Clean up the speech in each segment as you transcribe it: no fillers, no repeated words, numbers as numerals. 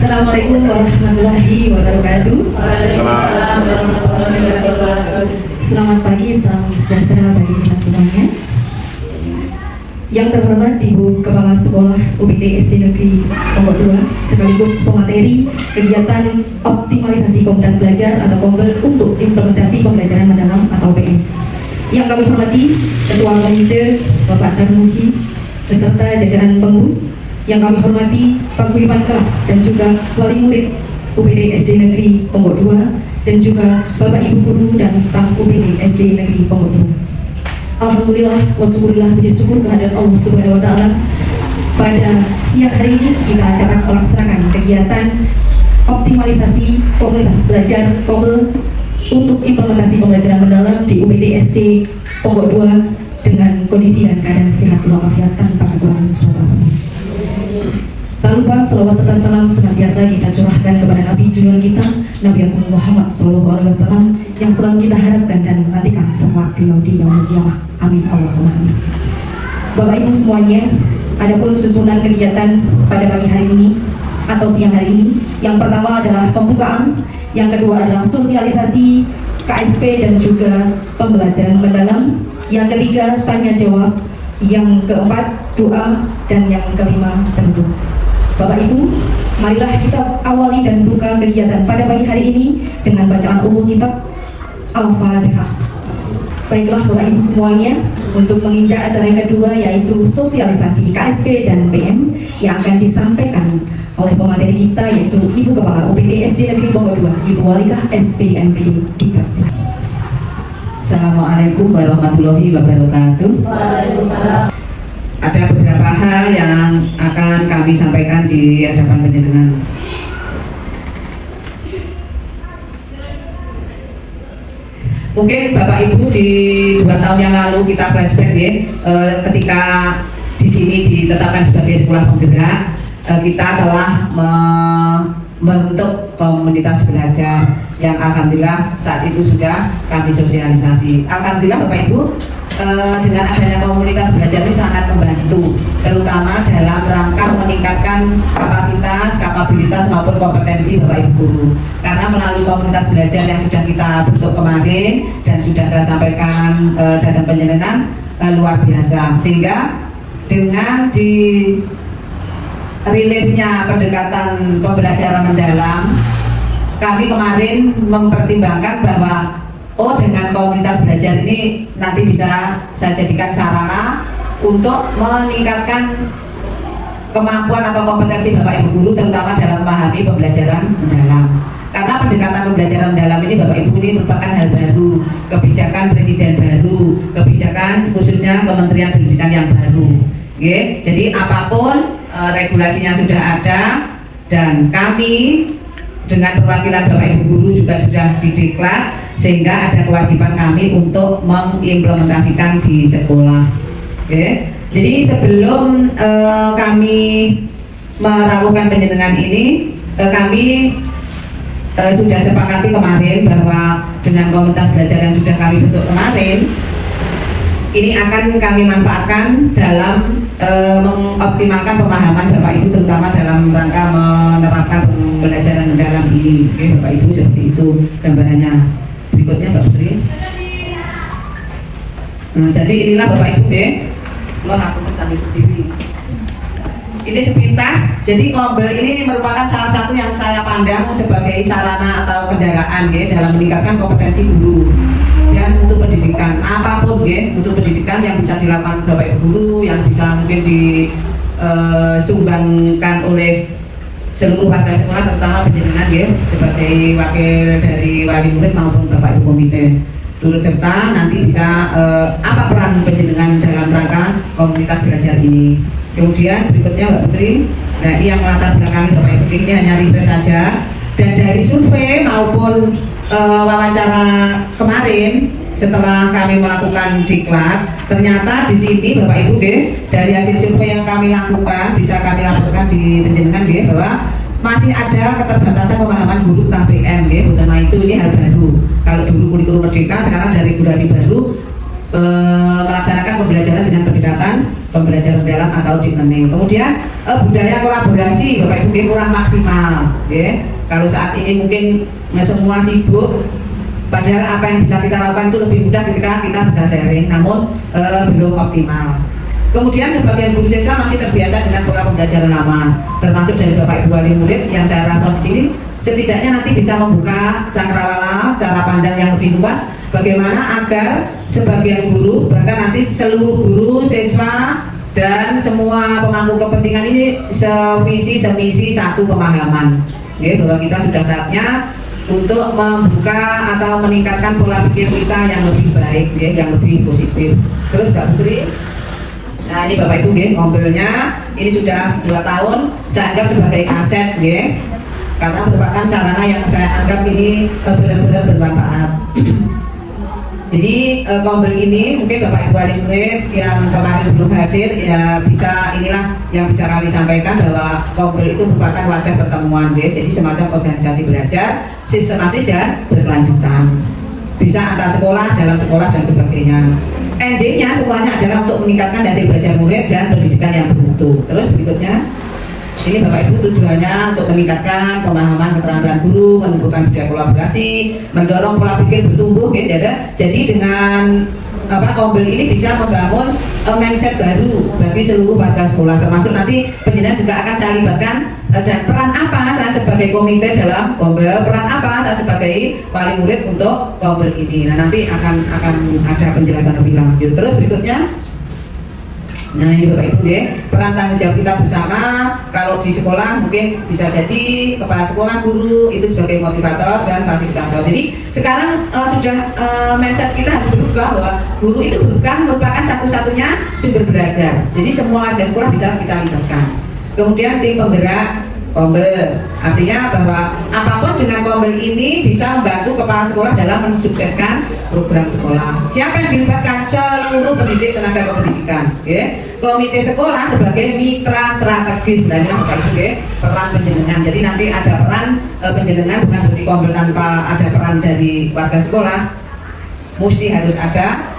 Assalamualaikum warahmatullahi wabarakatuh. Waalaikumsalam warahmatullahi wabarakatuh. Selamat pagi, salam sejahtera bagi kita semuanya. Yang terhormat Ibu Kepala Sekolah UPT SD Negeri Ponggok 2 sekaligus pemateri kegiatan optimalisasi komunitas belajar atau KOMBEL untuk implementasi pembelajaran mendalam atau PM. Yang kami hormati Ketua Komite Bapak Tarmuji beserta jajaran pengurus. Yang kami hormati paguyuban kelas dan juga wali murid UPT SD Negeri Ponggok 2 dan juga Bapak Ibu guru dan staf UPT SD Negeri Ponggok 2. Alhamdulillah wasyukurillah, puji syukur kehadirat Allah Subhanahu wa taala. Pada siang hari ini kita dapat melaksanakan kegiatan optimalisasi komunitas belajar KOMBEL untuk implementasi pembelajaran mendalam di UPT SD Ponggok 2 dengan kondisi dan keadaan sehat walafiat tanpa kekurangan suatu. Tak lupa salawat serta salam senantiasa kita curahkan kepada Nabi junior kita, Nabi Agung Muhammad SAW, yang selalu kita harapkan dan nantikan semua beliau di yaumul qiyamah. Amin Allahumma amin. Bapak Ibu semuanya, adapun susunan kegiatan pada pagi hari ini atau siang hari ini, yang pertama adalah pembukaan, yang kedua adalah sosialisasi KSP dan juga pembelajaran mendalam, yang ketiga tanya jawab, yang keempat doa, dan yang kelima penutup. Bapak Ibu, marilah kita awali dan buka kegiatan pada pagi hari ini dengan bacaan umum kitab Al-Fatihah. Baiklah Bapak Ibu semuanya, untuk menginjak acara yang kedua yaitu sosialisasi KSP dan PM yang akan disampaikan oleh pemateri kita yaitu Ibu Kepala UPT SD Negeri Ponggok 2, Ibu Walikah SP NPD dipersilakan. Assalamualaikum warahmatullahi wabarakatuh. Waalaikumsalam. Ada beberapa hal yang akan kami sampaikan di hadapan panjenengan. Mungkin Bapak Ibu di 2 tahun yang lalu kita flashback ya, ketika di sini ditetapkan sebagai sekolah penggerak, kita telah membentuk komunitas belajar yang alhamdulillah saat itu sudah kami sosialisasi. Alhamdulillah Bapak Ibu, dengan adanya komunitas belajar ini sangat membantu, terutama dalam rangka meningkatkan kapasitas, kapabilitas maupun kompetensi Bapak Ibu guru. Karena melalui komunitas belajar yang sudah kita bentuk kemarin dan sudah saya sampaikan datang panjenengan luar biasa, sehingga dengan di rilisnya pendekatan pembelajaran mendalam, kami kemarin mempertimbangkan bahwa dengan komunitas belajar ini nanti bisa saya jadikan sarana untuk meningkatkan kemampuan atau kompetensi Bapak Ibu guru, terutama dalam memahami pembelajaran mendalam. Karena pendekatan pembelajaran mendalam ini Bapak Ibu ini merupakan hal baru, kebijakan presiden baru, kebijakan khususnya Kementerian Pendidikan yang baru. Oke, jadi apapun regulasinya sudah ada dan kami dengan perwakilan Bapak Ibu guru juga sudah dideklar, sehingga ada kewajiban kami untuk mengimplementasikan di sekolah. Oke. Jadi sebelum kami merawuhkan panjenengan ini, kami sudah sepakati kemarin bahwa dengan komunitas belajar yang sudah kami bentuk kemarin, ini akan kami manfaatkan dalam mengoptimalkan pemahaman Bapak Ibu, terutama dalam rangka menerapkan pembelajaran mendalam ini. Oke, Bapak Ibu, seperti itu gambarannya. Berikutnya Mbak Putri. Nah, jadi inilah Bapak Ibu deh, aku sambil berdiri. Ini sepintas. Jadi KOMBEL ini merupakan salah satu yang saya pandang sebagai sarana atau kendaraan ya, dalam meningkatkan kompetensi guru dan untuk pendidikan apapun ya, untuk pendidikan yang bisa dilakukan Bapak Ibu guru, yang bisa mungkin disumbangkan oleh seluruh warga sekolah, terutama panjenengan ya sebagai wakil dari wali murid maupun Bapak Ibu komite, turut serta nanti bisa apa peran panjenengan dalam rangka komunitas belajar ini. Kemudian berikutnya Mbak Putri. Nah, ini yang melatar belakangi Bapak Ibu, ini hanya refresh saja, dan dari survei maupun wawancara kemarin setelah kami melakukan diklat, ternyata di sini Bapak Ibu dari hasil survei yang kami lakukan, bisa kami lakukan di panjenengan bahwa masih ada keterbatasan pemahaman guru tentang PM, terutama itu ini hal baru. Kalau dulu kurikulum merdeka, sekarang ada regulasi baru, melaksanakan pembelajaran dengan pendekatan pembelajaran mendalam atau deep learning. Kemudian budaya kolaborasi Bapak Ibu kurang maksimal, ya. Kalau saat ini mungkin semua sibuk, padahal apa yang bisa kita lakukan itu lebih mudah ketika kita bisa sharing, namun belum optimal. Kemudian sebagian guru siswa masih terbiasa dengan pola pembelajaran lama, termasuk dari Bapak Ibu wali murid yang saya harapkan di sini setidaknya nanti bisa membuka cakrawala cara pandang yang lebih luas bagaimana agar sebagian guru, bahkan nanti seluruh guru, siswa dan semua pemangku kepentingan ini sevisi semisi satu pemahaman, ya, bahwa kita sudah saatnya untuk membuka atau meningkatkan pola pikir kita yang lebih baik, ya, yang lebih positif. Terus Mbak Putri, nah ini Bapak Ibu, ya, mobilnya ini sudah 2 tahun saya anggap sebagai aset, ya, karena merupakan sarana yang saya anggap ini benar-benar bermanfaat. Jadi kombel ini mungkin Bapak Ibu wali murid yang kemarin belum hadir ya bisa, inilah yang bisa kami sampaikan bahwa kombel itu merupakan wadah pertemuan, ya. Jadi semacam organisasi belajar sistematis dan berkelanjutan, bisa antar sekolah, dalam sekolah dan sebagainya. Endingnya semuanya adalah untuk meningkatkan hasil belajar murid dan pendidikan yang bermutu. Terus berikutnya, ini Bapak Ibu tujuannya untuk meningkatkan pemahaman keterampilan guru, menumbuhkan budaya kolaborasi, mendorong pola pikir bertumbuh, gitu ya. Jadi dengan kombel ini bisa membangun mindset baru bagi seluruh warga sekolah, termasuk nanti penjenengan juga akan saya libatkan dan peran apa saya sebagai komite dalam kombel, peran apa saya sebagai wali murid untuk kombel ini. Nah nanti akan ada penjelasan lebih lanjut. Terus berikutnya, nah ini Bapak Ibu, ya, peran tanggung jawab kita bersama. Kalau di sekolah mungkin bisa jadi kepala sekolah, guru itu sebagai motivator dan fasilitator. Jadi sekarang sudah mindset kita harus berubah bahwa guru itu bukan merupakan satu-satunya sumber belajar. Jadi semua warga sekolah bisa kita libatkan. Kemudian tim penggerak kombel, artinya bahwa apapun dengan kombel ini bisa membantu kepala sekolah dalam mensukseskan program sekolah. Siapa yang dilibatkan? Seluruh pendidik tenaga kependidikan, ya. Komite sekolah sebagai mitra strategis, dan Bapak Ibu, ya, peran penjenengan. Jadi nanti ada peran penjenengan, bukan berarti kombel tanpa ada peran dari warga sekolah, mesti harus ada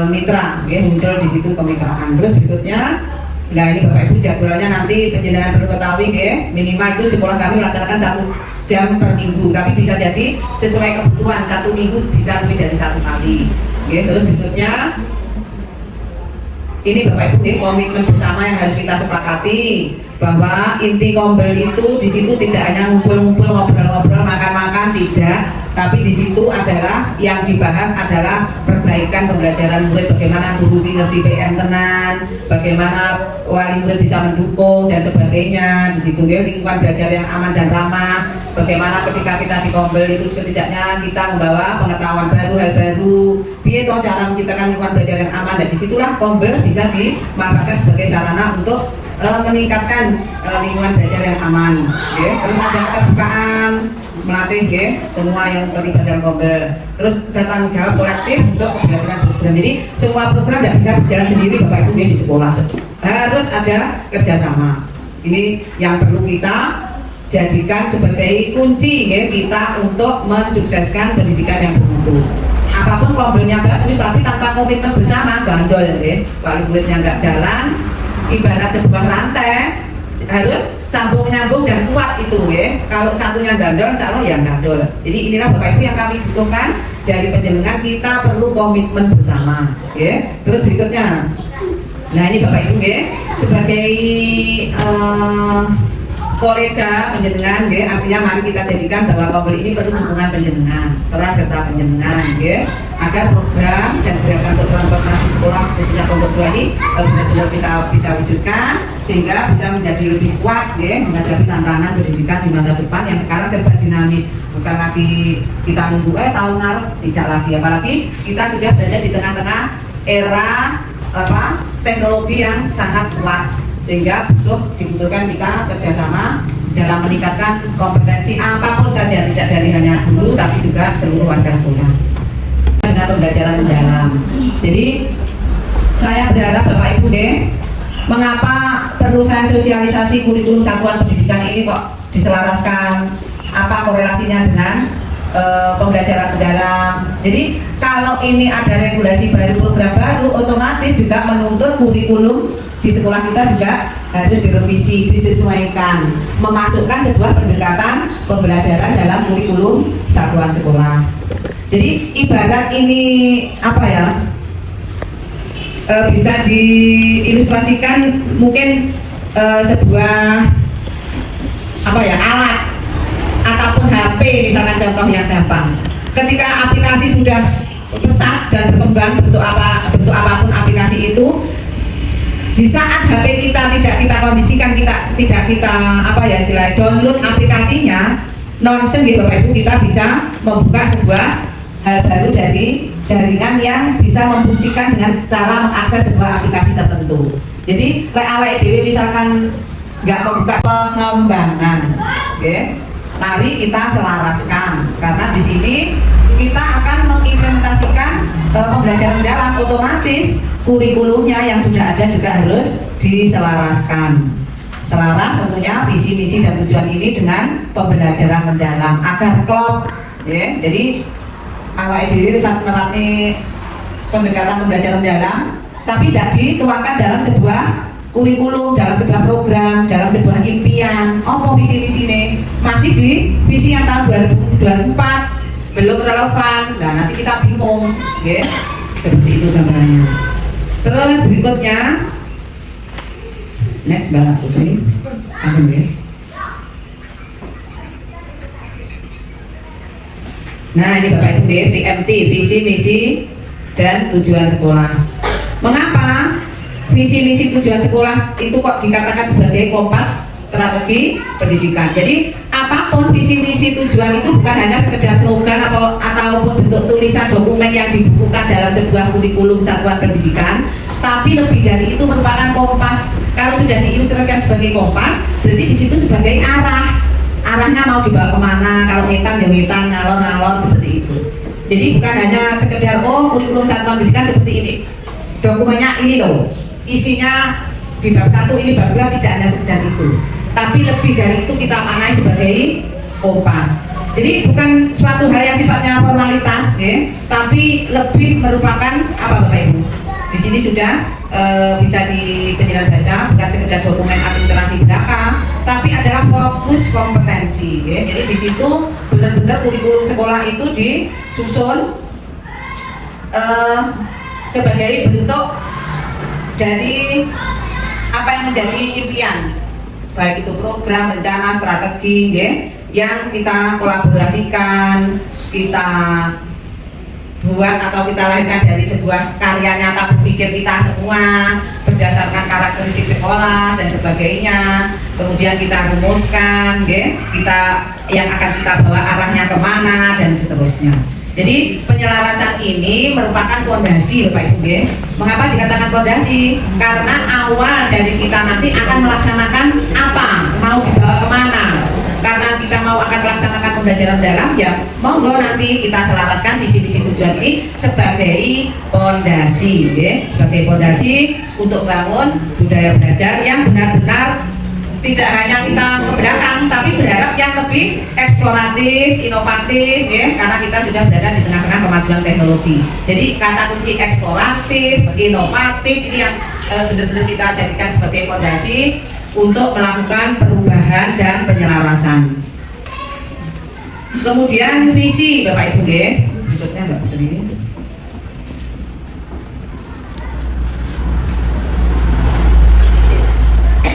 mitra, ya, muncul di situ kemitraan. Terus berikutnya, nah ini Bapak Ibu jadwalnya nanti penjenengan perlu ketahui, ya, minimal itu sekolah kami melaksanakan 1 jam per minggu, tapi bisa jadi sesuai kebutuhan 1 minggu bisa lebih dari 1 kali, ya. Terus berikutnya, ini Bapak Ibu, ya, komitmen bersama yang harus kita sepakati bahwa inti kombel itu di situ tidak hanya ngumpul-ngumpul, ngobrol-ngobrol, makan-makan, tidak, tapi di situ adalah yang dibahas adalah perbaikan pembelajaran murid, bagaimana guru ngerti PM tenan, bagaimana wali murid bisa mendukung dan sebagainya. Di situ, ya, lingkungan belajar yang aman dan ramah, bagaimana ketika kita di kombel itu setidaknya kita membawa pengetahuan baru, hal baru, biar toh cara menciptakan lingkungan belajar yang aman, dan disitulah kombel bisa dimanfaatkan sebagai sarana untuk meningkatkan lingkungan belajar yang aman, ya. Terus ada keterbukaan melatih, ya, semua yang terlibat dalam kombel. Terus tanggung jawab kolektif untuk keberhasilan program. Jadi semua program tidak bisa berjalan sendiri Bapak Ibu, ya, di sekolah harus ada kerjasama. Ini yang perlu kita jadikan sebagai kunci, ya, kita untuk mensukseskan pendidikan yang bermutu. Apapun kombelnya bagus, tapi tanpa komitmen bersama gandol, ya. Wali muridnya nggak jalan, ibarat sebuah rantai harus sambung menyambung dan kuat itu, ya. Kalau satunya gandol, insya Allah ya gandol. Jadi inilah Bapak Ibu yang kami butuhkan dari penjenengan, kita perlu komitmen bersama, ya. Terus berikutnya, nah ini Bapak Ibu, ya, sebagai kolega penjenengan, ya, artinya mari kita jadikan bahwa kombel ini perlu dukungan penjenengan, peran serta penjenengan, ya, agar program dan gerakan untuk transformasi sekolah khususnya kelompok 2 ini benar-benar kita bisa wujudkan sehingga bisa menjadi lebih kuat, ya, menghadapi tantangan pendidikan di masa depan yang sekarang serba dinamis. Bukan lagi kita nunggu tahun ngarep, tidak lagi, apalagi kita sudah berada di tengah-tengah era teknologi yang sangat kuat, sehingga dibutuhkan kita kerjasama dalam meningkatkan kompetensi apapun saja, tidak dari hanya guru tapi juga seluruh warga sekolah dengan pembelajaran mendalam. Jadi saya berharap Bapak Ibu, mengapa perlu saya sosialisasi kurikulum satuan pendidikan ini kok diselaraskan, apa korelasinya dengan pembelajaran mendalam. Jadi kalau ini ada regulasi baru, program baru, otomatis juga menuntut kurikulum di sekolah kita juga harus direvisi, disesuaikan, memasukkan sebuah pendekatan pembelajaran dalam kurikulum satuan sekolah. Jadi ibarat ini apa ya, bisa diilustrasikan mungkin sebuah apa ya, alat ataupun HP misalkan, contoh yang gampang. Ketika aplikasi sudah pesat dan berkembang, bentuk apapun aplikasi itu, di saat HP kita tidak kita kondisikan, tidak kita apa ya istilahnya, download aplikasinya, nonsen gitu Bapak Ibu, kita bisa membuka sebuah hal baru dari jaringan yang bisa memfungsikan dengan cara mengakses sebuah aplikasi tertentu. Jadi awake dhewe misalkan nggak membuka pengembangan, okay? Mari kita selaraskan, karena di sini kita akan mengimplementasikan pembelajaran mendalam, otomatis kurikulumnya yang sudah ada juga harus diselaraskan. Selaras tentunya visi, misi, dan tujuan ini dengan pembelajaran mendalam agar klop, ya. Jadi awake dhewe saat menerapkan pendekatan pembelajaran mendalam, tapi tidak dituangkan dalam sebuah kurikulum, dalam sebuah program, dalam sebuah impian. Apa visi-misi ini? Masih di visi yang tahun 2024, belum relevan. Nah, nanti kita bingung, ya. Seperti itu gambarannya. Terus berikutnya, next Mbak Putri, sampai ya. Nah, ini Bapak Ibu, VMT, visi, misi, dan tujuan sekolah. Mengapa visi, misi, tujuan sekolah itu kok dikatakan sebagai kompas strategi pendidikan? Jadi apapun visi, misi, tujuan itu bukan hanya sekedar slogan ataupun bentuk tulisan dokumen yang dibukukan dalam sebuah kurikulum satuan pendidikan, tapi lebih dari itu merupakan kompas. Kalau sudah diilustrasikan sebagai kompas, berarti di situ sebagai arahnya mau dibawa kemana, kalau ngetan ya ngetan, ngalor-ngalor, seperti itu. Jadi bukan hanya sekedar kurikulum satuan pendidikan seperti ini, dokumennya ini loh, isinya di bab 1 ini, bab 2, tidak hanya sekedar itu, tapi lebih dari itu kita maknai sebagai kompas. Jadi bukan suatu hal yang sifatnya formalitas, ya, tapi lebih merupakan apa Bapak Ibu? Di sini sudah bisa di penjelasan baca, bukan sekedar dokumen administrasi belaka, tapi adalah fokus kompetensi, ya. Jadi di situ benar-benar kurikulum sekolah itu disusun sebagai bentuk dari apa yang menjadi impian, baik itu program, rencana, strategi, ya, yang kita kolaborasikan, kita buat atau kita lahirkan dari sebuah karya nyata berpikir kita semua berdasarkan karakteristik sekolah dan sebagainya. Kemudian kita rumuskan, ya, kita yang akan kita bawa arahnya kemana dan seterusnya. Jadi penyelarasan ini merupakan fondasi, Bapak Ibu, ya. Mengapa dikatakan fondasi? Karena awal dari kita nanti akan melaksanakan apa, mau dibawa kemana. Karena kita mau akan melaksanakan pembelajaran dalam, ya monggo nanti kita selaraskan visi-misi tujuan ini sebagai fondasi, ya. Sebagai fondasi untuk bangun budaya belajar yang benar-benar tidak hanya kita ke belakang, tapi berharap yang lebih eksploratif, inovatif, ya, karena kita sudah berada di tengah-tengah kemajuan teknologi. Jadi kata kunci eksploratif, inovatif ini yang benar-benar kita jadikan sebagai fondasi untuk melakukan perubahan dan penyelarasan. Kemudian visi Bapak Ibu, ya. Berikutnya Mbak Putri.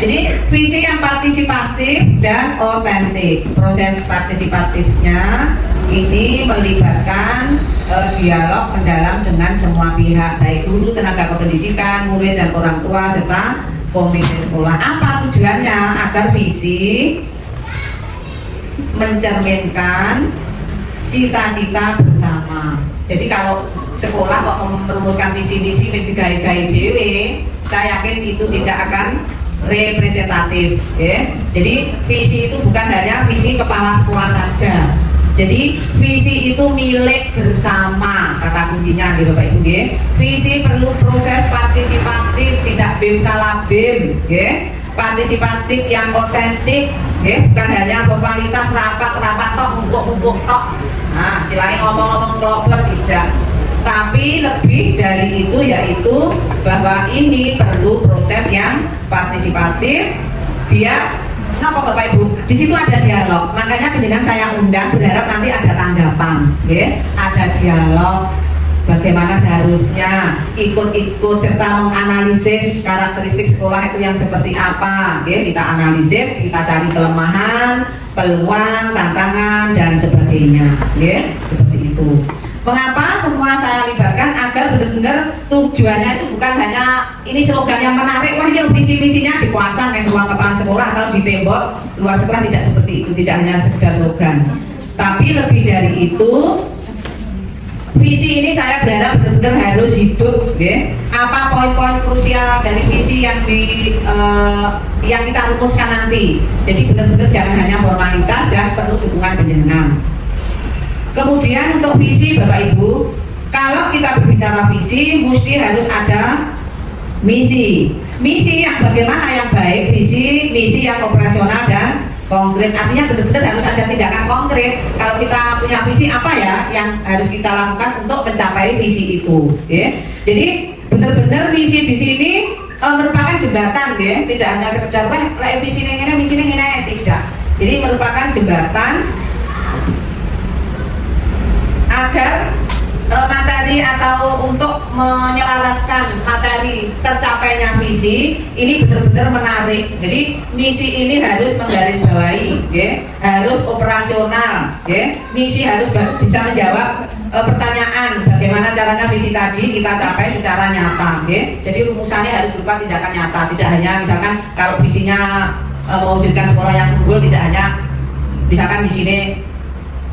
Jadi visi yang partisipatif dan otentik. Proses partisipatifnya ini melibatkan dialog mendalam dengan semua pihak, baik guru, tenaga kependidikan, murid dan orang tua serta komite sekolah. Apa tujuannya? Agar visi mencerminkan cita-cita bersama. Jadi kalau sekolah kok merumuskan visi-misi digawe-gawe dewe, saya yakin itu tidak akan representatif, ya. Jadi visi itu bukan hanya visi kepala sekolah saja. Jadi visi itu milik bersama, kata kuncinya gitu Bapak Ibu, ya. Visi perlu proses partisipatif, tidak bim salah bim, ya. partisipatif yang otentik, bukan hanya formalitas rapat tok, ngumpuk tok. Nah, silahkan ngomong-ngomong proper tidak. Tapi lebih dari itu yaitu bahwa ini perlu proses yang partisipatif biar kenapa Bapak Ibu? Di situ ada dialog. Makanya penjenengan saya undang berharap nanti ada tanggapan, ada dialog. Bagaimana seharusnya ikut-ikut serta menganalisis karakteristik sekolah itu yang seperti apa, kita analisis, kita cari kelemahan, peluang, tantangan dan sebagainya, seperti itu. Mengapa semua saya libatkan agar benar-benar tujuannya itu bukan hanya ini slogan yang menarik, wah ini visi-misinya dipasang di ruang kepala sekolah atau di tembok luar sekolah, tidak seperti itu, tidak hanya sekedar slogan. Tapi lebih dari itu, visi ini saya berharap benar-benar harus hidup, apa poin-poin krusial dari visi yang yang kita rumuskan nanti. Jadi benar-benar jangan hanya formalitas dan perlu dukungan penjenengan. Kemudian untuk visi Bapak Ibu, kalau kita berbicara visi mesti harus ada misi. Misi yang bagaimana yang baik, misi yang operasional dan konkret. Artinya benar-benar harus ada tindakan konkret. Kalau kita punya visi apa ya yang harus kita lakukan untuk mencapai visi itu. Jadi benar-benar visi di sini merupakan jembatan, tidak hanya sekedar visi ini tidak. Jadi merupakan jembatan agar materi atau untuk menyelaraskan materi tercapainya visi ini benar-benar menarik. Jadi misi ini harus menggarisbawahi, harus operasional, misi harus bisa menjawab pertanyaan bagaimana caranya visi tadi kita capai secara nyata. Jadi rumusannya harus berupa tindakan nyata, tidak hanya misalkan kalau visinya mewujudkan sekolah yang unggul, tidak hanya misalkan di sini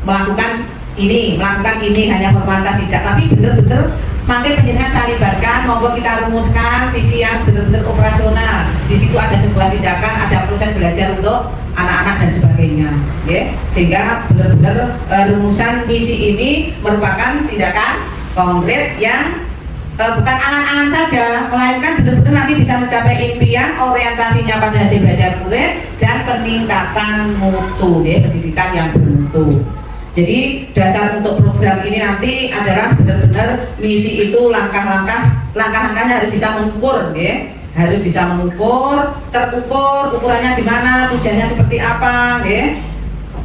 melakukan ini hanya formalitas, tidak, tapi benar-benar makanya penjenengan saya libatkan, monggo kita rumuskan visi yang benar-benar operasional. Di situ ada sebuah tindakan, ada proses belajar untuk anak-anak dan sebagainya, sehingga benar-benar rumusan misi ini merupakan tindakan konkret yang bukan angan-angan saja, melainkan benar-benar nanti bisa mencapai impian, orientasinya pada hasil belajar murid dan peningkatan mutu, pendidikan yang bermutu. Jadi dasar untuk program ini nanti adalah benar-benar misi itu langkah-langkahnya harus bisa mengukur, harus bisa mengukur, terukur, ukurannya di mana, tujuannya seperti apa,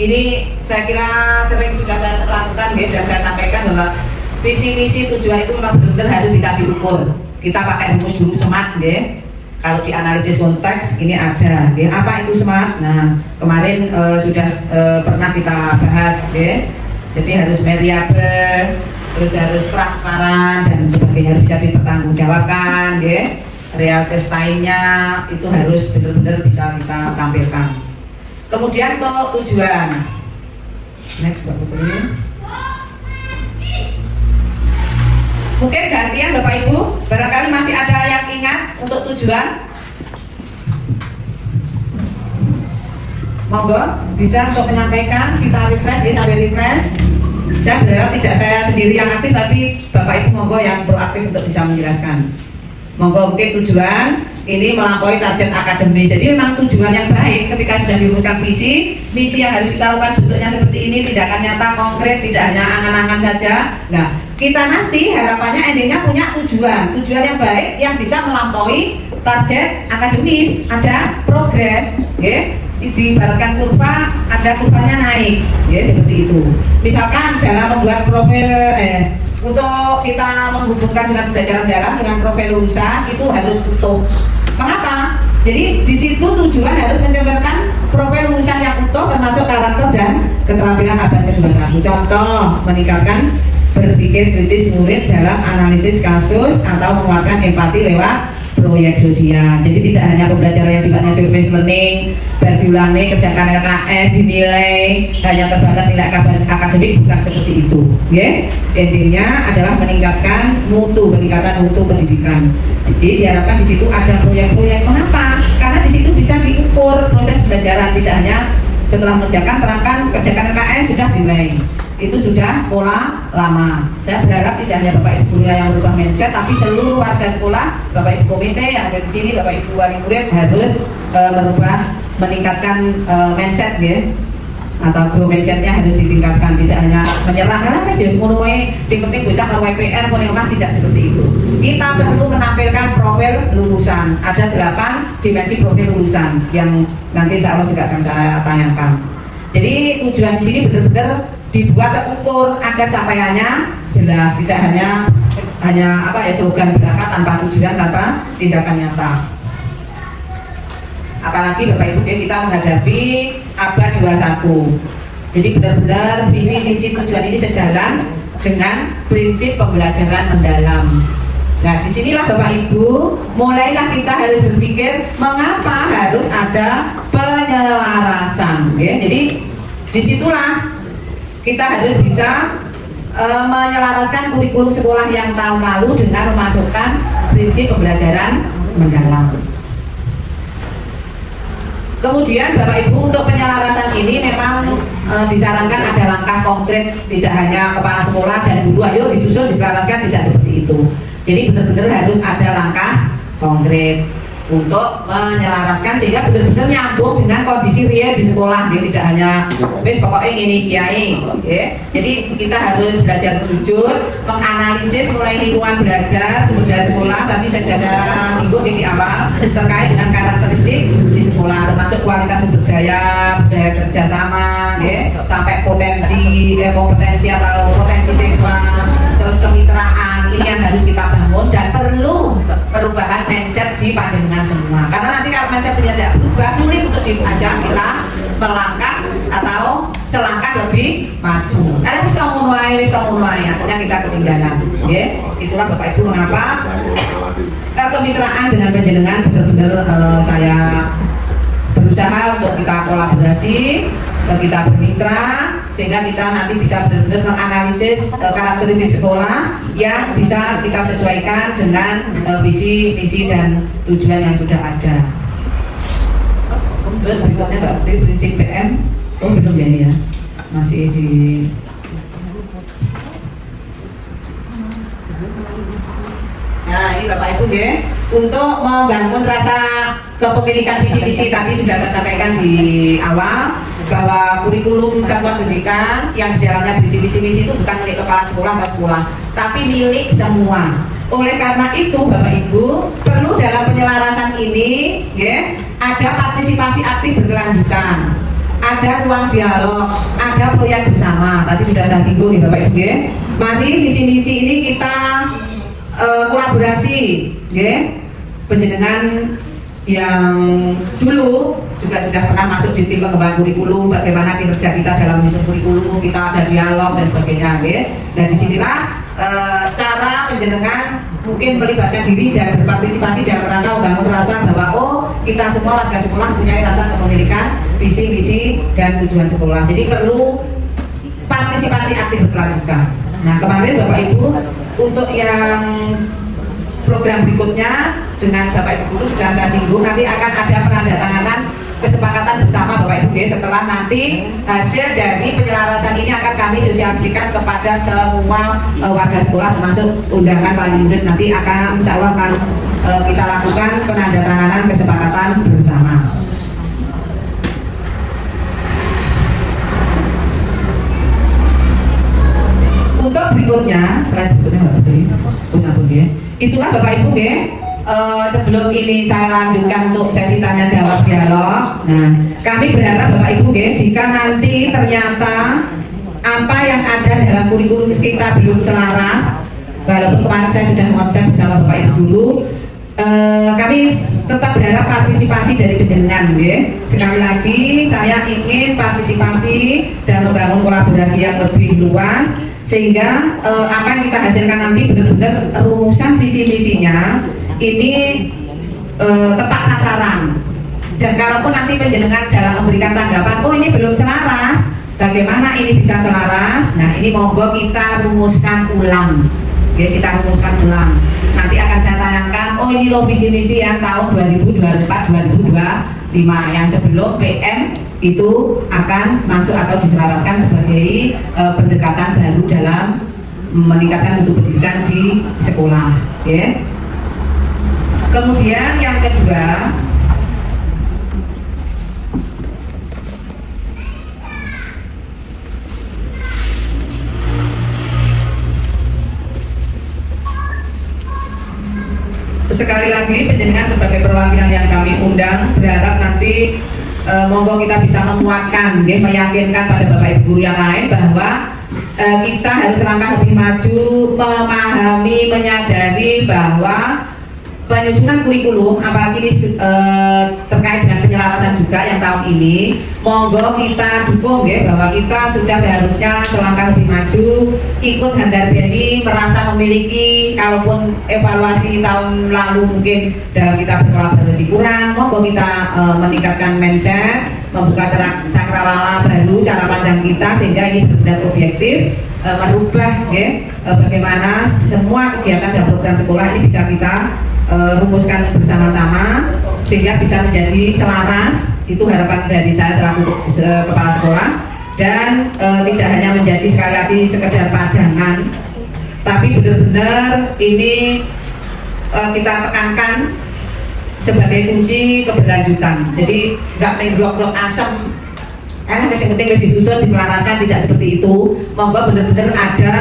Ini saya kira sering sudah saya lakukan, dan saya sampaikan bahwa visi misi tujuan itu memang benar-benar harus bisa diukur. Kita pakai rumus dulu SMART, Kalau di analisis konteks ini ada, apa itu SMART? Nah, kemarin sudah pernah kita bahas, jadi harus variabel, terus harus transparan dan sebagainya, harus bisa dipertanggungjawabkan, realitas time-nya itu harus benar-benar bisa kita tampilkan. Kemudian untuk tujuan, next Mbak Putri. Mungkin gantian Bapak Ibu, barangkali masih ada yang ingat untuk tujuan. Monggo bisa untuk menyampaikan, kita refresh, sambil refresh. Saya berharap tidak saya sendiri yang aktif, tapi Bapak Ibu monggo yang proaktif untuk bisa menjelaskan. Monggo, mungkin tujuan ini melampaui target akademis. Jadi memang tujuan yang baik ketika sudah dirumuskan visi, misi yang harus kita lakukan bentuknya seperti ini, tindakan nyata konkret, tidak hanya angan-angan saja. Nah, kita nanti harapannya endingnya punya tujuan yang baik yang bisa melampaui target akademis, ada progres, diibaratkan kurva, ada kurvanya naik, seperti itu. Misalkan dalam membuat profil untuk kita menghubungkan dengan pembelajaran dalam dengan profil lulusan itu harus utuh. Mengapa? Jadi di situ tujuan harus mencapai profil lulusan yang utuh termasuk karakter dan keterampilan abad ke-21. Contoh, meningkatkan berpikir kritis murid dalam analisis kasus atau menguatkan empati lewat proyek sosial. Jadi tidak hanya pembelajaran yang sifatnya surface learning, diulangi, kerjakan LKS, dinilai, hanya terbatas nilai akademik, bukan seperti itu. Intinya adalah meningkatkan peningkatan mutu pendidikan. Jadi diharapkan di situ ada proyek-proyek. Mengapa? Karena di situ bisa diukur proses pembelajaran, tidak hanya setelah mengerjakan terangkan kerjakan LKS sudah dinilai. Itu sudah pola lama. Saya berharap tidak hanya Bapak Ibu gurunya yang berubah mindset, tapi seluruh warga sekolah, Bapak Ibu komite yang ada di sini, Bapak Ibu wali murid harus merubah, meningkatkan mindset ya, atau grow mindsetnya harus ditingkatkan, tidak hanya menyerah karena wis ngono wae, sing penting bocah karo PR pun omah, tidak seperti itu. Kita perlu menampilkan profil lulusan. Ada 8 dimensi profil lulusan yang nanti insya Allah juga akan saya tayangkan. Jadi tujuan di sini benar-benar dibuat terukur agar capaiannya jelas, tidak hanya slogan belaka tanpa tujuan, tanpa tindakan nyata. Apalagi Bapak Ibu kita menghadapi abad 21. Jadi benar-benar visi misi tujuan ini sejalan dengan prinsip pembelajaran mendalam. Nah, disinilah Bapak Ibu mulailah kita harus berpikir mengapa harus ada penyelarasan. Ya. Jadi disitulah kita harus bisa menyelaraskan kurikulum sekolah yang tahun lalu dengan memasukkan prinsip pembelajaran mendalam. Kemudian Bapak Ibu untuk penyelarasan ini memang disarankan ada langkah konkret, tidak hanya kepala sekolah dan guru ayo disusun diselaraskan, tidak seperti itu. Jadi benar-benar harus ada langkah konkret untuk menyelaraskan sehingga benar-benar nyambung dengan kondisi real di sekolah, jadi tidak hanya wis pokoknya ini kiai, ya. Jadi kita harus belajar jujur, menganalisis mulai lingkungan belajar, sumber daya sekolah. Tadi saya sudah singgung di awal terkait dengan karakteristik di sekolah, termasuk kualitas sumber daya, budaya kerjasama, ya, sampai kompetensi atau potensi seksual, terus kemitraan, ini yang harus kita bangun dan perlu perubahan mindset di panjenengan semua. Karena nanti kalau mindsetnya tidak berubah, sulit untuk diajak kita melangkah atau selangkah lebih maju. Karena wis tau ngono ae, artinya kita ketinggalan. Nggih, itulah Bapak Ibu mengapa kemitraan dengan panjenengan benar-benar saya berusaha untuk kita kolaborasi, kita bermitra sehingga kita nanti bisa benar-benar menganalisis karakteristik sekolah yang bisa kita sesuaikan dengan visi, misi dan tujuan yang sudah ada. Terus berikutnya Mbak Putri, prinsip PM. Oh belum ya ini ya, masih di nah ini Bapak Ibu ya, untuk membangun rasa kepemilikan visi-misi tadi sudah saya sampaikan di awal bahwa kurikulum satuan pendidikan yang di dalamnya berisi visi-misi itu bukan milik kepala sekolah atau sekolah, tapi milik semua. Oleh karena itu Bapak Ibu perlu dalam penyelarasan ini ya, ada partisipasi aktif berkelanjutan, ada ruang dialog, ada proyek bersama. Tadi sudah saya singgung ya Bapak Ibu ya. Mari visi-misi ini kita kolaborasi ya. Penjenengan yang dulu juga sudah pernah masuk di tim pengembangan kurikulum, bagaimana kinerja kita dalam menyusun kurikulum, kita ada dialog dan sebagainya ya. Dan disinilah cara penjenengan mungkin melibatkan diri dan berpartisipasi dalam rangka membangun rasa bahwa oh kita semua warga sekolah punya rasa kepemilikan visi, misi dan tujuan sekolah. Jadi perlu partisipasi aktif berkelanjutan. Nah kemarin Bapak Ibu untuk yang program berikutnya dengan Bapak Ibu guru sudah saya singgung, nanti akan ada penandatanganan kesepakatan bersama Bapak Ibu setelah nanti hasil dari penyelarasan ini akan kami sosialisasikan kepada semua warga sekolah termasuk undangan wali murid. Nanti akan insya Allah akan kita lakukan penandatanganan kesepakatan bersama. Untuk berikutnya, slide berikutnya Mbak Putri, itulah Bapak Ibu ya. Sebelum ini saya lanjutkan untuk sesi tanya jawab dialog. Nah, kami berharap Bapak Ibu ya, jika nanti ternyata apa yang ada dalam kurikulum kita belum selaras, walaupun kemarin saya sudah konsep bersama Bapak Ibu dulu, kami tetap berharap partisipasi dari penjenengan ya. Sekali lagi saya ingin partisipasi dan membangun kolaborasi yang lebih luas sehingga apa yang kita hasilkan nanti benar-benar rumusan visi misinya ini tepat sasaran. Dan kalaupun nanti penjenengan dalam memberikan tanggapan, oh ini belum selaras, bagaimana ini bisa selaras? Nah ini monggo kita rumuskan ulang. Ya, kita rumuskan ulang. Nanti akan saya tayangkan, oh ini loh visi misi yang tahun 2024-2025 yang sebelum PM itu akan masuk atau diselaraskan sebagai pendekatan baru dalam meningkatkan mutu pendidikan di sekolah, ya. Kemudian yang kedua, sekali lagi penjenengan sebagai perwakilan yang kami undang berharap nanti monggo kita bisa menguatkan, meyakinkan pada Bapak Ibu guru yang lain bahwa kita harus langkah lebih maju, memahami, menyadari bahwa penyusunan kurikulum apalagi ini terkait dengan penyelarasan juga yang tahun ini, monggo kita dukung ya, bahwa kita sudah seharusnya selangkah lebih maju, ikut handarbeni, merasa memiliki, kalaupun evaluasi tahun lalu mungkin dalam kita berkolaborasi kurang, monggo kita meningkatkan mindset, membuka cakrawala baru, cara pandang kita sehingga ini benar-benar objektif, merubah ya, bagaimana semua kegiatan dan program sekolah ini bisa kita rumuskan bersama-sama sehingga bisa menjadi selaras. Itu harapan dari saya selaku kepala sekolah, dan tidak hanya menjadi sekali lagi sekedar pajangan, tapi benar-benar ini kita tekankan sebagai kunci keberlanjutan. Jadi nggak main blok-blok asam karena yang penting harus disusun, diselaraskan, tidak seperti itu. Monggo benar-benar ada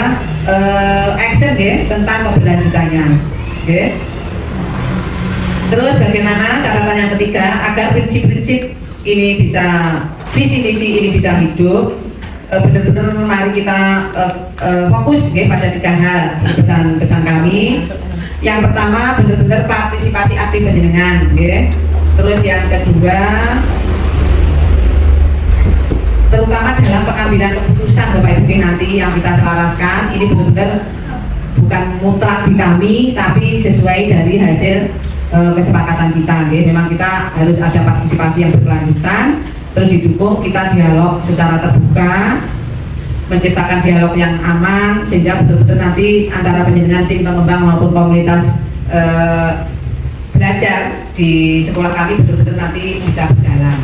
action ya tentang keberlanjutannya. Okay. Terus bagaimana catatan yang ketiga agar prinsip-prinsip ini bisa, visi-misi ini bisa hidup, benar-benar mari kita fokus ya, pada 3 hal pesan-pesan kami. Yang pertama benar-benar partisipasi aktif penjenengan ya. Terus yang kedua terutama dalam pengambilan keputusan Bapak Ibu nanti yang kita selaraskan ini benar-benar bukan mutlak di kami tapi sesuai dari hasil kesepakatan kita, ya. Memang kita harus ada partisipasi yang berkelanjutan, terus didukung kita dialog secara terbuka, menciptakan dialog yang aman sehingga benar-benar nanti antara penjenengan tim pengembang maupun komunitas belajar di sekolah kami benar-benar nanti bisa berjalan.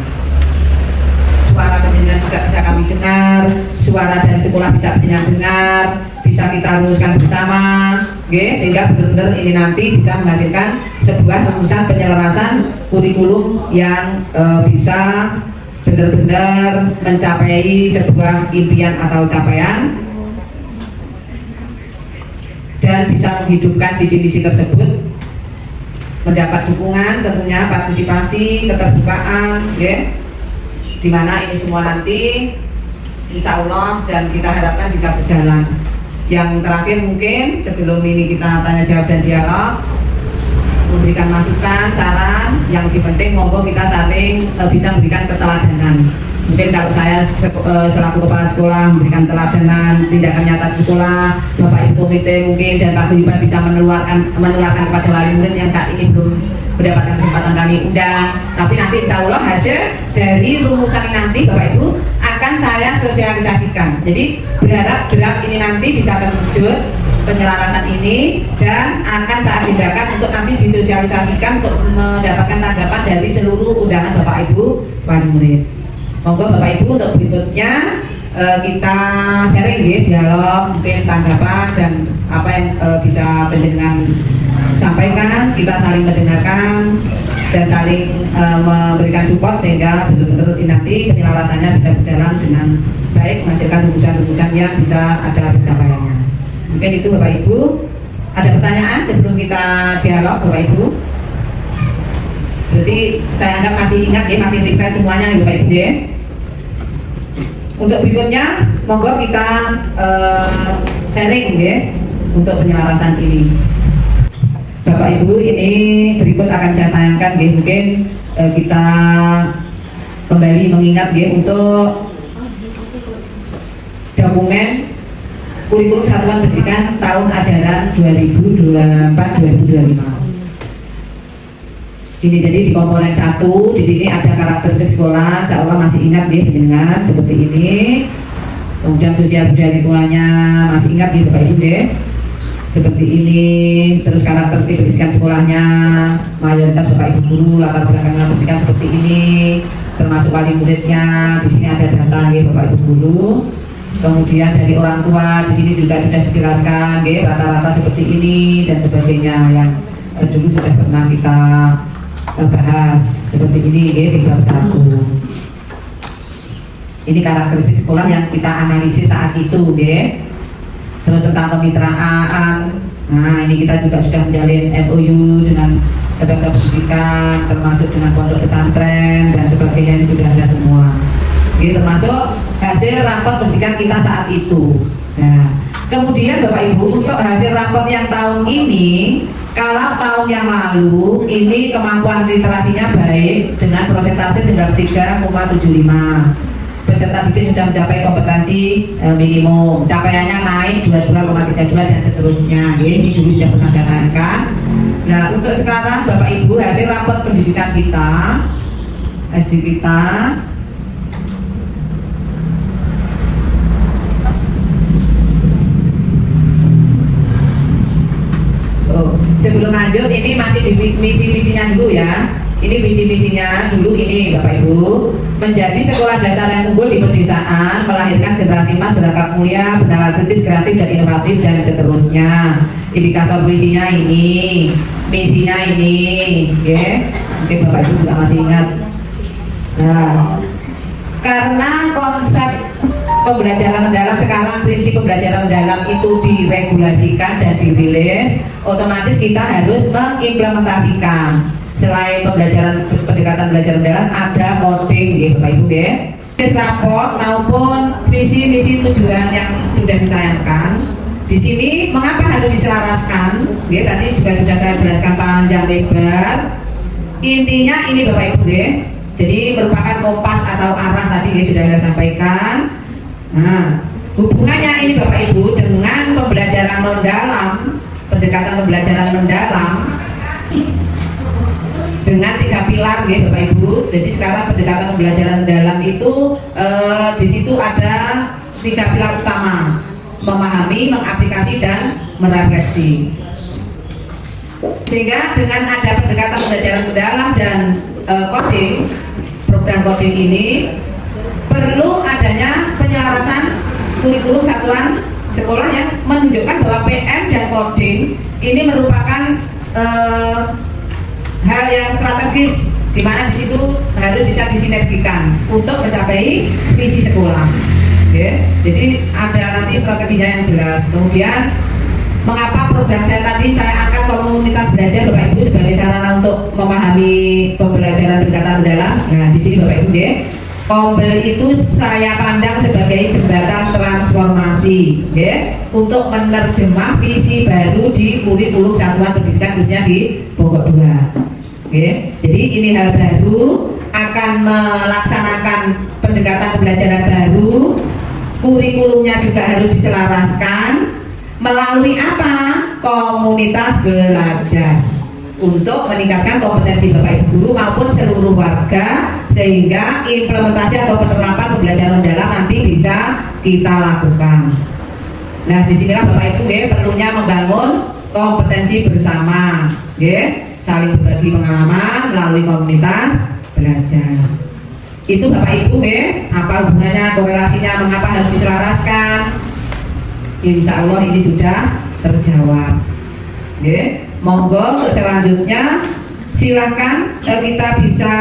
Suara penjenengan juga bisa kami dengar, suara dari sekolah bisa penjenengan dengar, bisa kita rumuskan bersama, okay, sehingga benar-benar ini nanti bisa menghasilkan sebuah rumusan penyelarasan kurikulum yang bisa benar-benar mencapai sebuah impian atau capaian dan bisa menghidupkan visi-misi tersebut, mendapat dukungan tentunya, partisipasi, keterbukaan, ya, dimana ini semua nanti insya Allah dan kita harapkan bisa berjalan. Yang terakhir mungkin sebelum ini kita tanya jawab dan dialog, memberikan masukan, saran, yang lebih penting monggo kita saling bisa memberikan keteladanan. Mungkin kalau saya selaku kepala sekolah memberikan teladan tindakan nyata di sekolah, Bapak Ibu komite mungkin dan Pak Guyuban bisa menularkan kepada wali murid yang saat ini belum mendapatkan kesempatan kami undang. Tapi nanti insya Allah hasil dari rumusan ini nanti Bapak Ibu akan saya sosialisasikan. Jadi berharap draft ini nanti bisa terwujud penyelarasan ini dan akan saya agendakan untuk nanti disosialisasikan untuk mendapatkan tanggapan dari seluruh undangan Bapak Ibu wali murid. Monggo Bapak Ibu untuk berikutnya kita sharing ya, dialog, mungkin tanggapan dan apa yang bisa penjenengan sampaikan, kita saling mendengarkan dan saling memberikan support sehingga benar-benar nanti penyelarasannya bisa berjalan dengan baik, menghasilkan rumusan-rumusan yang bisa ada pencapaiannya. Mungkin itu Bapak Ibu. Ada pertanyaan sebelum kita dialog Bapak Ibu? Berarti saya anggap masih ingat ya, masih refresh semuanya ya Bapak Ibu ya. Untuk berikutnya monggo kita sharing ya untuk penyelarasan ini. Bapak Ibu, ini berikut akan saya tayangkan ya, mungkin kita kembali mengingat ya untuk dokumen kurikulum satuan pendidikan tahun ajaran 2024-2025. Ini jadi di komponen 1 di sini ada karakteristik sekolah, insya Allah masih ingat ya penjenengan seperti ini. Kemudian sosial budaya lingkungannya masih ingat ya Bapak Ibu ya, seperti ini. Terus karakteristik pendidikan sekolahnya, mayoritas Bapak Ibu guru, latar belakang pendidikan seperti ini, termasuk wali muridnya. Di sini ada data ya Bapak Ibu guru. Kemudian dari orang tua di sini juga sudah dijelaskan, rata-rata seperti ini dan sebagainya yang dulu sudah pernah kita bahas seperti ini di bab 1. Ini karakteristik sekolah yang kita analisis saat itu, terus tentang kemitraan. Nah, ini kita juga sudah menjalin MOU dengan lembaga pendidikan, termasuk dengan pondok pesantren dan sebagainya, ini sudah ada semua. Termasuk hasil rapot pendidikan kita saat itu. Nah, kemudian Bapak Ibu, untuk hasil rapot yang tahun ini, kalau tahun yang lalu ini kemampuan literasinya baik dengan persentase 93,75. Peserta didik sudah mencapai kompetensi minimum, capaiannya naik 22,32 dan seterusnya. Ini dulu sudah pernah saya tanyakan. Nah, untuk sekarang Bapak Ibu, hasil rapot pendidikan kita, SD kita, sebelum lanjut ini masih di misi-misinya dulu ya. Ini visi-misinya dulu ini Bapak Ibu, menjadi sekolah dasar yang unggul di pedesaan, melahirkan generasi emas berbakat mulia, benar kritis, kreatif dan inovatif dan seterusnya. Indikator visinya ini, misinya ini, mungkin Bapak Ibu juga masih ingat. Nah, karena konsep pembelajaran mendalam sekarang, prinsip pembelajaran mendalam itu diregulasikan dan dirilis, otomatis kita harus mengimplementasikan. Selain pembelajaran pendekatan belajar mendalam, ada coding, Bapak Ibu, raport maupun visi misi tujuan yang sudah ditayangkan. Di sini mengapa harus diselaraskan? Tadi juga sudah saya jelaskan panjang lebar. Intinya ini Bapak Ibu, jadi merupakan kompas atau arah tadi sudah saya sampaikan. Nah, hubungannya ini Bapak Ibu dengan pembelajaran mendalam, pendekatan pembelajaran mendalam dengan 3 pilar, Bapak Ibu. Jadi sekarang pendekatan pembelajaran mendalam itu di situ ada 3 pilar utama: memahami, mengaplikasi, dan merefleksi. Sehingga dengan ada pendekatan pembelajaran mendalam dan coding, program coding ini perlu adanya penyelarasan kurikulum satuan sekolah yang menunjukkan bahwa PM dan coding ini merupakan hal yang strategis, di mana di situ harus bisa disinergikan untuk mencapai visi sekolah. Jadi ada nanti strateginya yang jelas. Kemudian mengapa program saya tadi saya angkat komunitas belajar Bapak Ibu sebagai sarana untuk memahami pembelajaran pendekatan mendalam. Nah, di sini Bapak Ibu, Kombel itu saya pandang sebagai jembatan transformasi, untuk menerjemah visi baru di kurikulum satuan pendidikan khususnya di Bogor 2. Jadi ini hal baru, akan melaksanakan pendekatan pembelajaran baru, kurikulumnya juga harus diselaraskan melalui apa? Komunitas belajar, untuk meningkatkan kompetensi Bapak Ibu guru maupun seluruh warga, sehingga implementasi atau penerapan pembelajaran mendalam nanti bisa kita lakukan. Nah, disinilah Bapak Ibu perlunya membangun kompetensi bersama, saling berbagi pengalaman melalui komunitas belajar. Itu Bapak Ibu, apa hubungannya, korelasinya, mengapa harus diselaraskan? Insya Allah ini sudah terjawab. Monggo untuk selanjutnya silakan kita bisa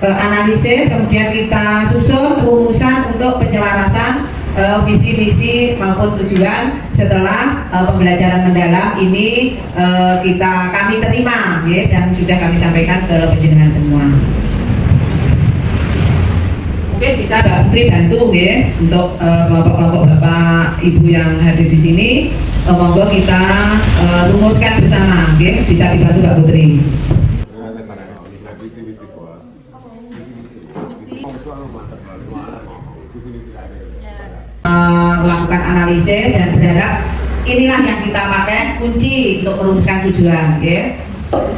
analisis, kemudian kita susun rumusan untuk penyelarasan visi misi maupun tujuan setelah pembelajaran mendalam ini kami terima, dan sudah kami sampaikan ke penjenengan semua. Mungkin bisa Mbak Putri bantu, untuk kelompok-kelompok Bapak Ibu yang hadir di sini. Monggo kita rumuskan bersama, bisa dibantu Mbak Putri. Melakukan analisis dan berharap inilah yang kita pakai kunci untuk merumuskan tujuan.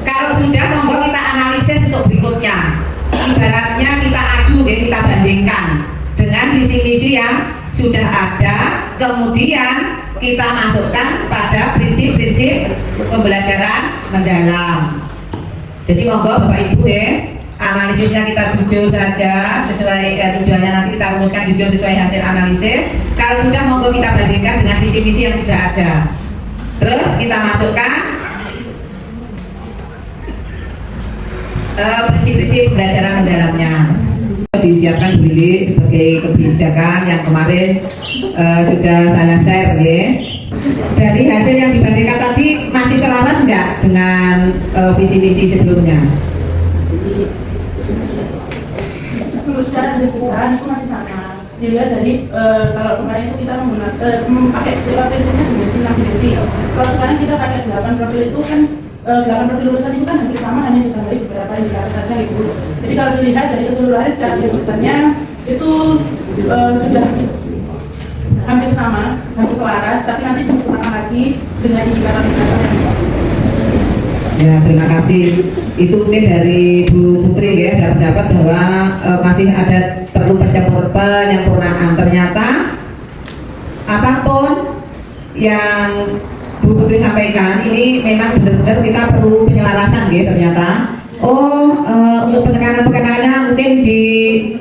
Kalau sudah, monggo kita analisis untuk berikutnya. Ibaratnya kita adu, kita bandingkan dengan visi-misi yang sudah ada, kemudian kita masukkan pada prinsip-prinsip pembelajaran mendalam. Jadi monggo Bapak Ibu, analisisnya kita jujur saja sesuai tujuannya, nanti kita rumuskan jujur sesuai hasil analisis. Kalau sudah monggo kita bandingkan dengan visi misi yang sudah ada. Terus kita masukkan prinsip-prinsip pembelajaran mendalamnya. Disiapkan dulu sebagai kebijakan yang kemarin sudah saya share ya. Dari hasil yang dibandingkan tadi masih selaras enggak dengan visi misi sebelumnya? Secara besar itu masih sama. Dilihat dari kalau kemarin itu kita memakai prinsipnya dimensi 6 dimensi. Kalau sekarang kita pakai 8 profil itu kan 8 profil lulusan itu kan hampir sama, hanya ditambahi beberapa indikator saja gitu. Jadi kalau dilihat dari keseluruhan secara besarnya itu sudah hampir sama, hampir selaras, tapi nanti disempurnakan lagi dengan indikator-indikator yang baru. Ya, terima kasih. Itu mungkin dari Bu Putri ya, ada pendapat bahwa masih ada perlu penyempurnaan. Ternyata apapun yang Bu Putri sampaikan ini memang benar-benar kita perlu penyelarasan ya ternyata. Untuk penekanan-penekanannya mungkin di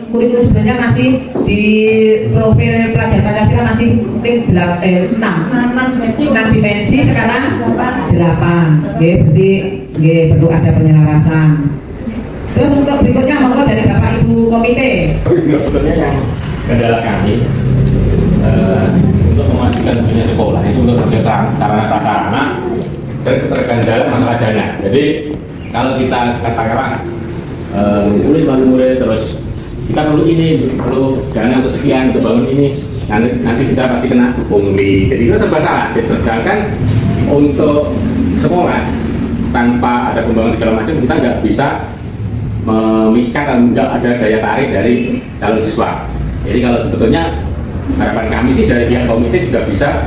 kurikulum sebelumnya masih di profil pelajaran Pancasila masih mungkin 6 dimensi, sekarang 8. Berarti perlu ada penyelarasan. Terus untuk berikutnya monggo dari Bapak Ibu komite. Sebetulnya yang kendala kami untuk memajukan dunia sekolah itu untuk sarana prasarana terkendala masalah dana. Jadi kalau kita katakanlah murid terus kita perlu ini, perlu dana untuk sekian untuk bangun ini, nanti kita pasti kena pungli. Jadi itu serba salah. Sedangkan untuk sekolah tanpa ada pembangunan segala macam kita nggak bisa memikat dan nggak ada daya tarik dari calon siswa. Jadi kalau sebetulnya harapan kami sih dari pihak komite juga bisa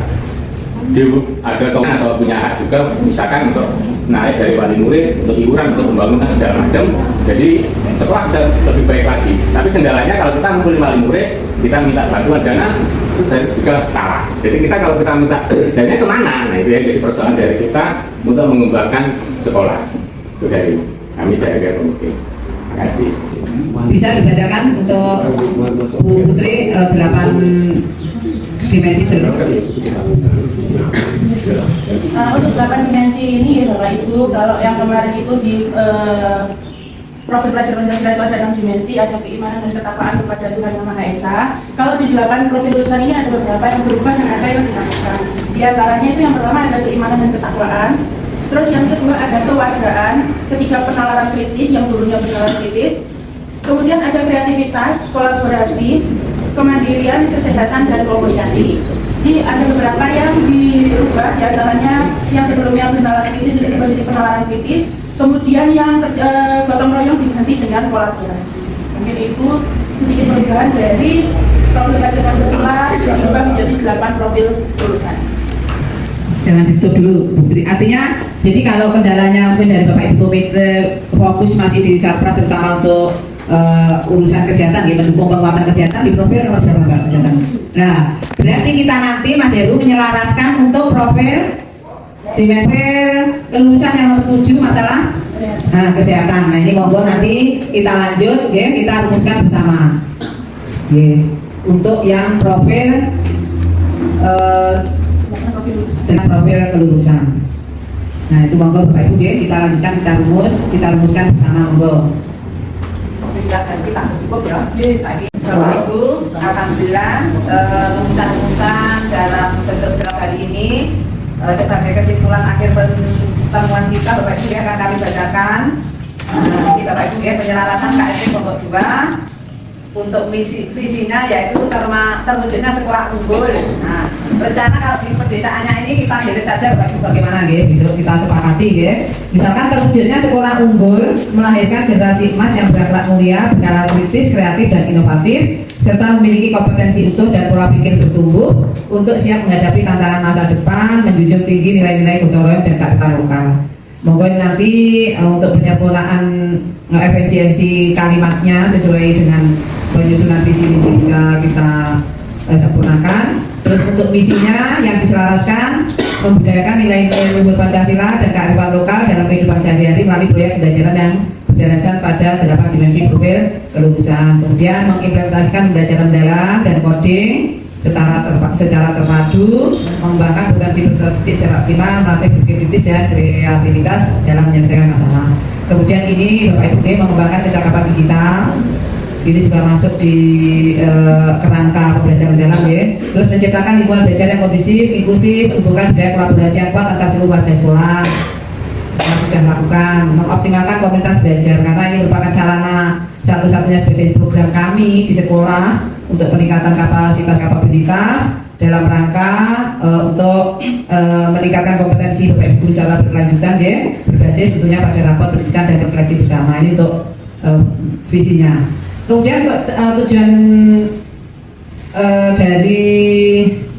ada kewenangan atau punya hak juga misalkan untuk naik dari wali murid untuk iuran untuk pembangunan segala macam, jadi sekolah bisa lebih baik lagi. Tapi kendalanya kalau kita ngumpulin wali murid kita minta bantuan dana itu juga salah. Jadi kita kalau kita minta dana kemana, nah itu ya jadi persoalan dari kita untuk mengembangkan sekolah. Itu dari kami dari komite. Terima kasih. Bisa dibacakan untuk Bu Putri 8 dimensi dulu. Untuk 8 dimensi ini ya Bapak Ibu, kalau yang kemarin itu di profil pelajaran Pancasila itu ada 6 dimensi, ada keimanan dan ketakwaan kepada Tuhan Yang Maha Esa. Kalau di 8 profil lulusan ini ada beberapa yang berubah dan ada yang ditambahkan. Di antaranya itu yang pertama ada keimanan dan ketakwaan. Terus yang kedua ada kewargaan, ketiga penalaran kritis yang dulunya penalaran kritis. Kemudian ada kreativitas, kolaborasi, kemandirian, kesehatan dan komunikasi. Jadi ada beberapa yang dirubah, diantaranya yang sebelumnya penalaran kritis itu berubah jadi penalaran kritis. Kemudian yang gotong royong diganti dengan kolaborasi. Mungkin itu sedikit perubahan dari profil pelajaran Pancasila diubah menjadi 8 profil lulusan. Jangan ditutup dulu, Putri. Artinya, jadi kalau kendalanya mungkin dari Bapak Ibu komite fokus masih di Satpras terutama untuk urusan kesehatan, ya, mendukung penguatan kesehatan di profil nomor berapa Mbak kesehatan. Nah, berarti kita nanti Mas Heru menyelaraskan untuk profil dimensi kelulusan yang nomor 7 masalah kesehatan. Nah ini monggo nanti kita lanjut, ya, kita rumuskan bersama. Ya, untuk yang profil dengan profil kelulusan. Nah itu monggo Bapak Ibu, ya, kita lanjutkan, kita rumuskan bersama monggo. Silakan, kita cukup ya. Bapak Ibu, alhamdulillah rumusan-rumusan dalam bentuk draft hari ini sebagai kesimpulan akhir pertemuan kita Bapak Ibu ya, akan kami bacakan. Nanti Bapak Ibu ya, penyelarasan KSP pokok 2 untuk visinya yaitu terwujudnya sekolah unggul. Nah, rencana kalau di perdesaannya ini kita lihat saja Bapak Ibu bagaimana ya, bisa kita sepakati ya. Misalkan terwujudnya sekolah unggul melahirkan generasi emas yang berakhlak mulia, bernalar kritis, kreatif dan inovatif, serta memiliki kompetensi utuh dan pola pikir bertumbuh untuk siap menghadapi tantangan masa depan, menjunjung tinggi nilai-nilai gotong royong dan kearifan lokal. Monggo nanti untuk penyempurnaan efisiensi kalimatnya sesuai dengan penyusunan visi misi bisa kita sempurnakan. Terus untuk misinya yang diselaraskan membudayakan nilai-nilai luhur Pancasila dan kearifan lokal dalam kehidupan sehari-hari melalui proyek pembelajaran yang berdasarkan pada 8 dimensi profil kelulusan. Kemudian mengimplementasikan pembelajaran mendalam dan coding secara terpadu, mengembangkan potensi peserta didik secara optimal, melatih berpikir kritis dan kreativitas dalam menyelesaikan masalah. Kemudian ini Bapak Ibu mengembangkan kecakapan digital. Ini juga masuk di kerangka pembelajaran mendalam ya. Terus menciptakan lingkungan belajar yang kondusif, inklusif, menumbuhkan budaya kolaborasi yang kuat antar seluruh warga sekolah. Kita sudah lakukan, mengoptimalkan komunitas belajar karena ini merupakan sarana satu-satunya sebagai program kami di sekolah untuk peningkatan kapasitas dalam rangka untuk meningkatkan kompetensi Bapak Ibu secara berkelanjutan ya, berbasis tentunya pada rapor pendidikan dan refleksi bersama. Ini untuk visinya. Kemudian untuk tujuan dari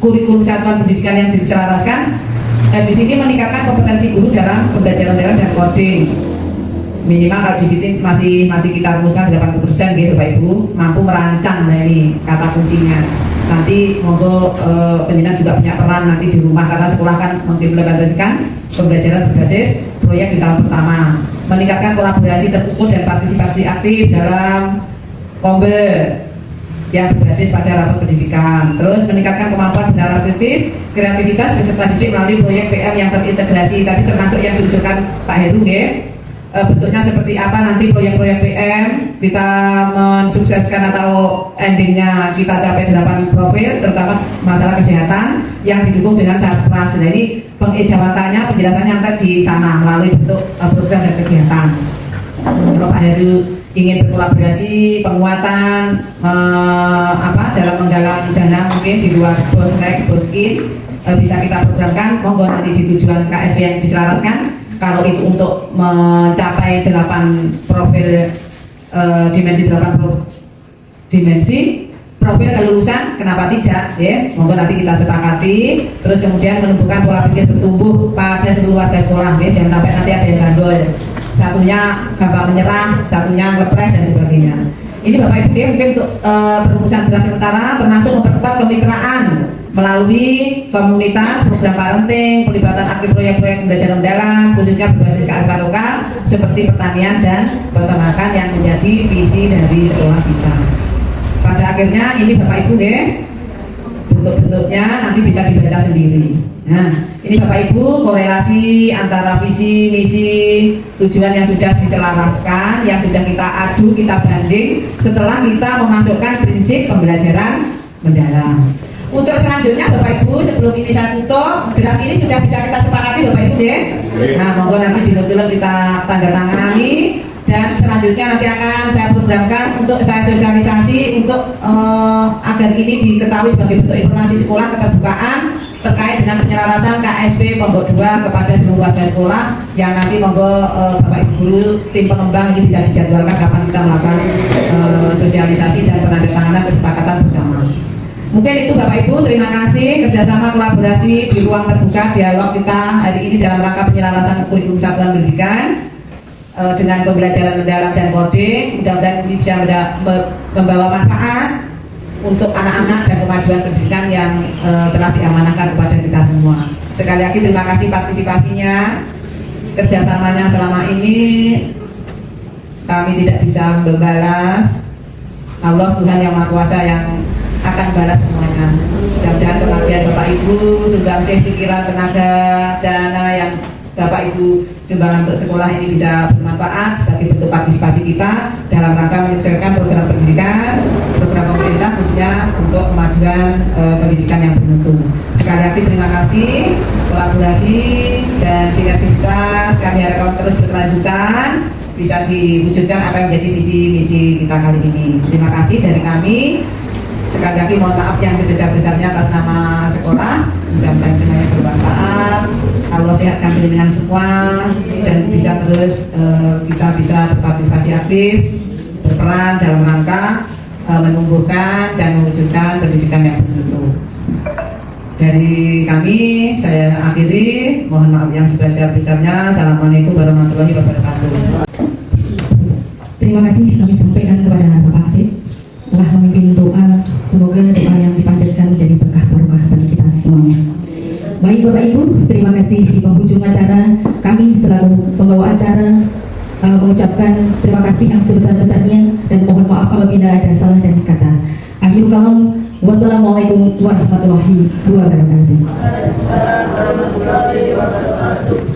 kurikulum satuan pendidikan yang diselaraskan di sini meningkatkan kompetensi guru dalam pembelajaran mendalam dan coding. Minimal kalau di sini masih kita rumuskan 80% gitu Bapak Ibu mampu merancang. Nah ini kata kuncinya. Nanti monggo penjenengan juga punya peran nanti di rumah karena sekolah kan mengimplementasikan pembelajaran berbasis proyek di tahun pertama. Meningkatkan kolaborasi terukur dan partisipasi aktif dalam kombel yang berbasis pada rapor pendidikan. Terus meningkatkan kemampuan benaran kritis, kreativitas peserta didik melalui proyek PM yang terintegrasi tadi termasuk yang diusulkan Pak Heru ya. Bentuknya seperti apa nanti proyek-proyek PM kita mensukseskan atau endingnya kita capai 8 profil terutama masalah kesehatan yang didukung dengan sarpras. Nah ini pengejawantannya penjelasannya nanti di sana melalui bentuk program dan kegiatan. Kalau Pak Heru ingin berkolaborasi penguatan dalam menggalang dana mungkin di luar Bosrek, Boskin bisa kita programkan monggo nanti di tujuan KSP yang diselaraskan. Kalau itu untuk mencapai 8 profil dimensi profil kelulusan, kenapa tidak ya, monggo nanti kita sepakati. Terus kemudian menumbuhkan pola pikir bertumbuh pada seluruh warga sekolah ya, jangan sampai nanti ada yang gandol, satunya gampang menyerah, satunya ngepres dan sebagainya. Ini Bapak Ibu mungkin untuk perumusan draft sementara termasuk memperkuat kemitraan melalui komunitas, program parenting, pelibatan aktif proyek-proyek pembelajaran mendalam khususnya berbasis kearifan lokal seperti pertanian dan peternakan yang menjadi visi dari sekolah kita. Pada akhirnya ini Bapak Ibu bentuk-bentuknya nanti bisa dibaca sendiri. Nah, ini Bapak Ibu korelasi antara visi, misi, tujuan yang sudah diselaraskan, yang sudah kita adu, kita banding setelah kita memasukkan prinsip pembelajaran mendalam. Untuk selanjutnya Bapak Ibu sebelum ini saya tutup, draft ini sudah bisa kita sepakati Bapak Ibu ya. Nah, monggo nanti dilot-dilot kita tanda tangani dan selanjutnya nanti akan saya programkan untuk saya sosialisasi untuk agar ini diketahui sebagai bentuk informasi sekolah keterbukaan terkait dengan penyelarasan KSP Pondok 2 kepada seluruh warga sekolah yang nanti monggo Bapak Ibu guru tim pengembang ini bisa dijadwalkan kapan kita melakukan sosialisasi dan penandatanganan kesepakatan bersama. Mungkin itu Bapak Ibu, terima kasih kerjasama kolaborasi di ruang terbuka dialog kita hari ini dalam rangka penyelarasan kurikulum satuan pendidikan dengan pembelajaran mendalam dan coding. Mudah-mudahan bisa membawa manfaat untuk anak-anak dan kemajuan pendidikan yang telah diamanahkan kepada kita semua. Sekali lagi terima kasih partisipasinya, kerjasamanya selama ini kami tidak bisa membalas. Allah Tuhan yang Maha Kuasa yang akan balas semuanya. Mudah-mudahan pengabdian Bapak Ibu, sumbangsih pikiran, tenaga, dana yang Bapak Ibu sumbang untuk sekolah ini bisa bermanfaat sebagai bentuk partisipasi kita dalam rangka menyukseskan program pendidikan, program pemerintah khususnya untuk kemajuan pendidikan yang bermutu. Sekali lagi terima kasih kolaborasi dan sinergisitas kami harapkan terus berkelanjutan bisa diwujudkan apa yang menjadi visi misi kita kali ini. Terima kasih dari kami. Sekali lagi mohon maaf yang sebesar-besarnya atas nama sekolah. Mudah-mudahan semuanya bermanfaat. Allah sehatkan dengan semua dan bisa terus kita bisa berpartisipasi aktif, berperan dalam rangka menumbuhkan dan mewujudkan pendidikan yang bermutu. Dari kami saya akhiri. Mohon maaf yang sebesar-besarnya. Assalamualaikum warahmatullahi wabarakatuh. Terima kasih kami sampaikan kepada Bapak Hatip telah memimpin doa. Semoga doa yang dipanjatkan menjadi berkah barokah bagi kita semuanya. Baik Bapak Ibu, terima kasih di penghujung acara. Kami selaku pembawa acara mengucapkan terima kasih yang sebesar-besarnya dan mohon maaf apabila ada salah dan kata. Akhirul kalam, Wassalamualaikum warahmatullahi wabarakatuh. Waalaikumsalam warahmatullahi wabarakatuh.